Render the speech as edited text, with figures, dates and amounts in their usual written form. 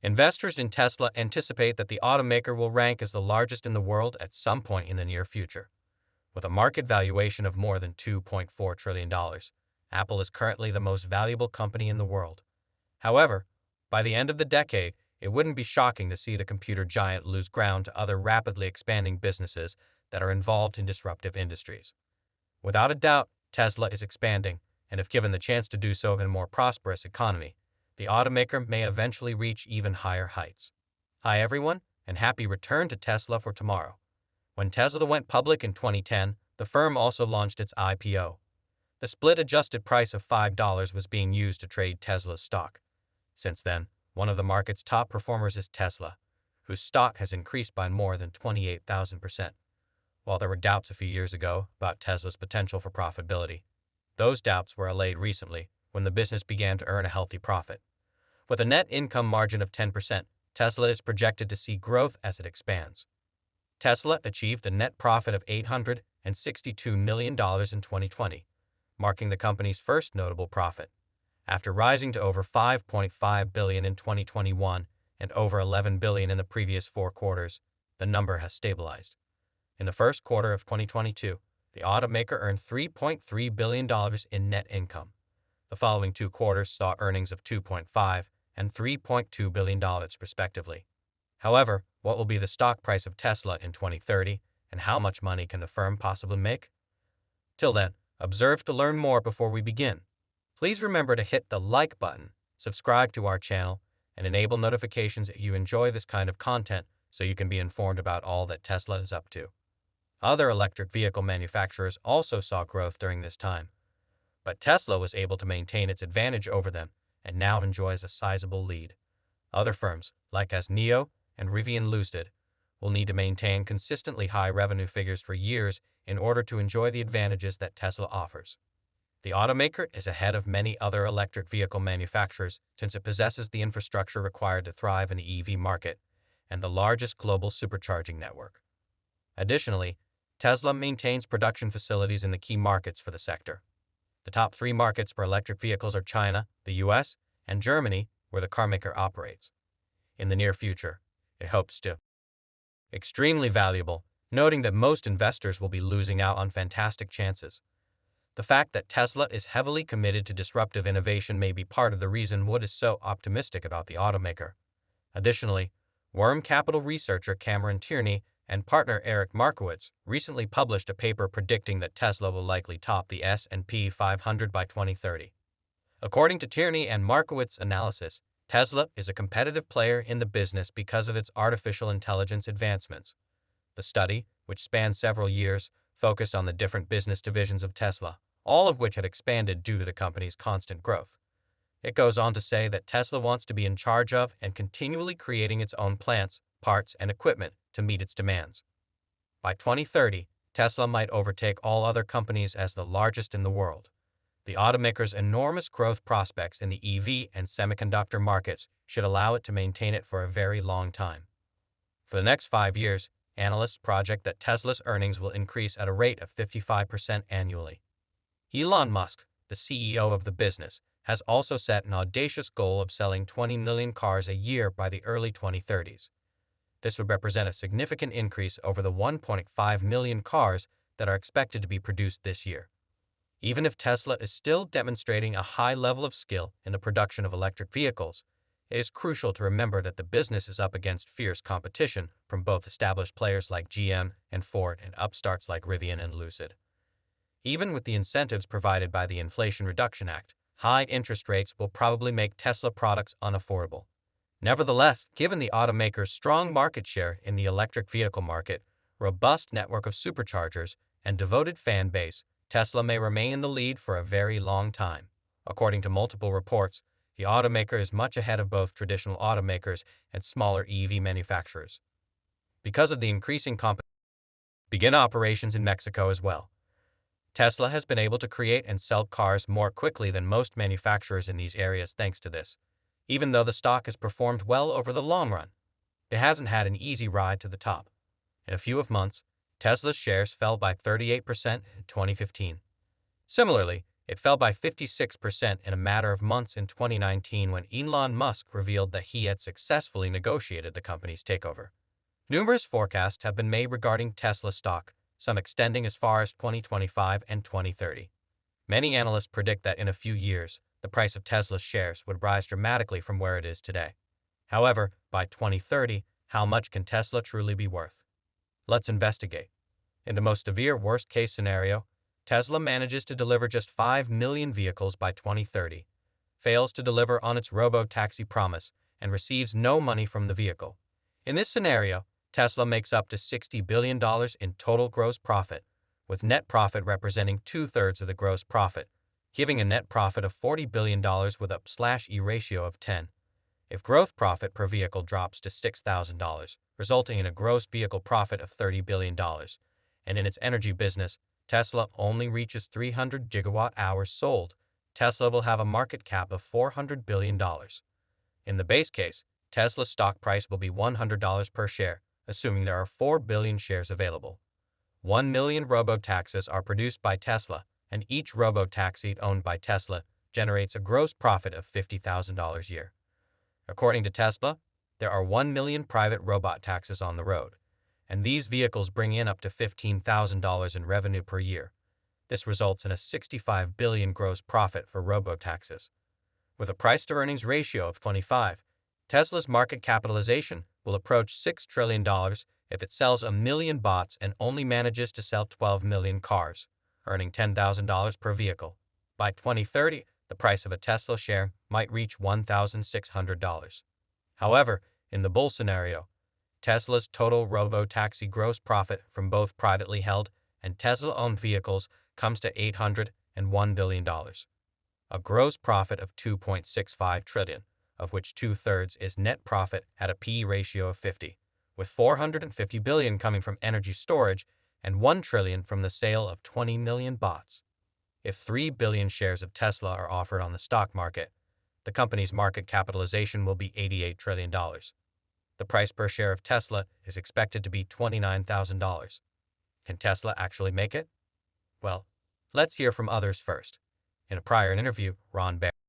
Investors in Tesla anticipate that the automaker will rank as the largest in the world at some point in the near future. With a market valuation of more than $2.4 trillion, Apple is currently the most valuable company in the world. However, by the end of the decade, it wouldn't be shocking to see the computer giant lose ground to other rapidly expanding businesses that are involved in disruptive industries. Without a doubt, Tesla is expanding, and if given the chance to do so in a more prosperous economy, the automaker may eventually reach even higher heights. Hi everyone, and happy return to Tesla for tomorrow. When Tesla went public in 2010, the firm also launched its IPO. The split-adjusted price of $5 was being used to trade Tesla's stock. Since then, one of the market's top performers is Tesla, whose stock has increased by more than 28,000%. While there were doubts a few years ago about Tesla's potential for profitability, those doubts were allayed recently when the business began to earn a healthy profit. With a net income margin of 10%, Tesla is projected to see growth as it expands. Tesla achieved a net profit of $862 million in 2020, marking the company's first notable profit. After rising to over $5.5 billion in 2021 and over $11 billion in the previous 4 quarters, the number has stabilized. In the first quarter of 2022, the automaker earned $3.3 billion in net income. The following 2 quarters saw earnings of $2.5 and $3.2 billion, respectively. However, what will be the stock price of Tesla in 2030, and how much money can the firm possibly make? Till then, observe to learn more before we begin. Please remember to hit the like button, subscribe to our channel, and enable notifications if you enjoy this kind of content so you can be informed about all that Tesla is up to. Other electric vehicle manufacturers also saw growth during this time, but Tesla was able to maintain its advantage over them and now enjoys a sizable lead. Other firms, like as NIO and Rivian Lucid, will need to maintain consistently high revenue figures for years in order to enjoy the advantages that Tesla offers. The automaker is ahead of many other electric vehicle manufacturers since it possesses the infrastructure required to thrive in the EV market and the largest global supercharging network. Additionally, Tesla maintains production facilities in the key markets for the sector. The top 3 markets for electric vehicles are China, the US, and Germany, where the carmaker operates. In the near future, it hopes to extremely valuable, noting that most investors will be losing out on fantastic chances. The fact that Tesla is heavily committed to disruptive innovation may be part of the reason Wood is so optimistic about the automaker. Additionally, Worm Capital researcher Cameron Tierney and partner Eric Markowitz recently published a paper predicting that Tesla will likely top the S&P 500 by 2030. According to Tierney and Markowitz's analysis, Tesla is a competitive player in the business because of its artificial intelligence advancements. The study, which spanned several years, focused on the different business divisions of Tesla, all of which had expanded due to the company's constant growth. It goes on to say that Tesla wants to be in charge of and continually creating its own plants, parts, and equipment to meet its demands. By 2030, Tesla might overtake all other companies as the largest in the world. The automaker's enormous growth prospects in the EV and semiconductor markets should allow it to maintain it for a very long time. For the next 5 years, analysts project that Tesla's earnings will increase at a rate of 55% annually. Elon Musk, the CEO of the business, has also set an audacious goal of selling 20 million cars a year by the early 2030s. This would represent a significant increase over the 1.5 million cars that are expected to be produced this year. Even if Tesla is still demonstrating a high level of skill in the production of electric vehicles, it is crucial to remember that the business is up against fierce competition from both established players like GM and Ford and upstarts like Rivian and Lucid. Even with the incentives provided by the Inflation Reduction Act, high interest rates will probably make Tesla products unaffordable. Nevertheless, given the automaker's strong market share in the electric vehicle market, robust network of superchargers, and devoted fan base, Tesla may remain in the lead for a very long time. According to multiple reports, the automaker is much ahead of both traditional automakers and smaller EV manufacturers. Because of the increasing competition, begin operations in Mexico as well. Tesla has been able to create and sell cars more quickly than most manufacturers in these areas thanks to this. Even though the stock has performed well over the long run, it hasn't had an easy ride to the top. In a few months, Tesla's shares fell by 38% in 2015. Similarly, It fell by 56% in a matter of months in 2019 when Elon Musk revealed that he had successfully negotiated the company's takeover. Numerous forecasts have been made regarding Tesla stock, some extending as far as 2025 and 2030. Many analysts predict that in a few years, the price of Tesla's shares would rise dramatically from where it is today. However, by 2030, how much can Tesla truly be worth? Let's investigate. In the most severe worst-case scenario, Tesla manages to deliver just 5 million vehicles by 2030, fails to deliver on its robo-taxi promise, and receives no money from the vehicle. In this scenario, Tesla makes up to $60 billion in total gross profit, with net profit representing two-thirds of the gross profit, giving a net profit of $40 billion with a /E ratio of 10. If gross profit per vehicle drops to $6,000, resulting in a gross vehicle profit of $30 billion, and in its energy business, Tesla only reaches 300 gigawatt-hours sold, Tesla will have a market cap of $400 billion. In the base case, Tesla's stock price will be $100 per share, assuming there are 4 billion shares available. 1 million robo-taxis are produced by Tesla, and each robo-taxi owned by Tesla generates a gross profit of $50,000 a year. According to Tesla, there are 1 million private robot taxis on the road, and these vehicles bring in up to $15,000 in revenue per year. This results in a $65 billion gross profit for robo-taxis. With a price-to-earnings ratio of 25, Tesla's market capitalization will approach $6 trillion if it sells 1 million bots and only manages to sell 12 million cars, earning $10,000 per vehicle. By 2030, the price of a Tesla share might reach $1,600. However, in the bull scenario, Tesla's total robo-taxi gross profit from both privately held and Tesla-owned vehicles comes to $801 billion, a gross profit of $2.65 trillion, of which two-thirds is net profit at a P/E ratio of 50, with $450 billion coming from energy storage and $1 trillion from the sale of 20 million bots. If 3 billion shares of Tesla are offered on the stock market, the company's market capitalization will be $88 trillion. The price per share of Tesla is expected to be $29,000. Can Tesla actually make it? Well, let's hear from others first. In a prior interview, Ron Barry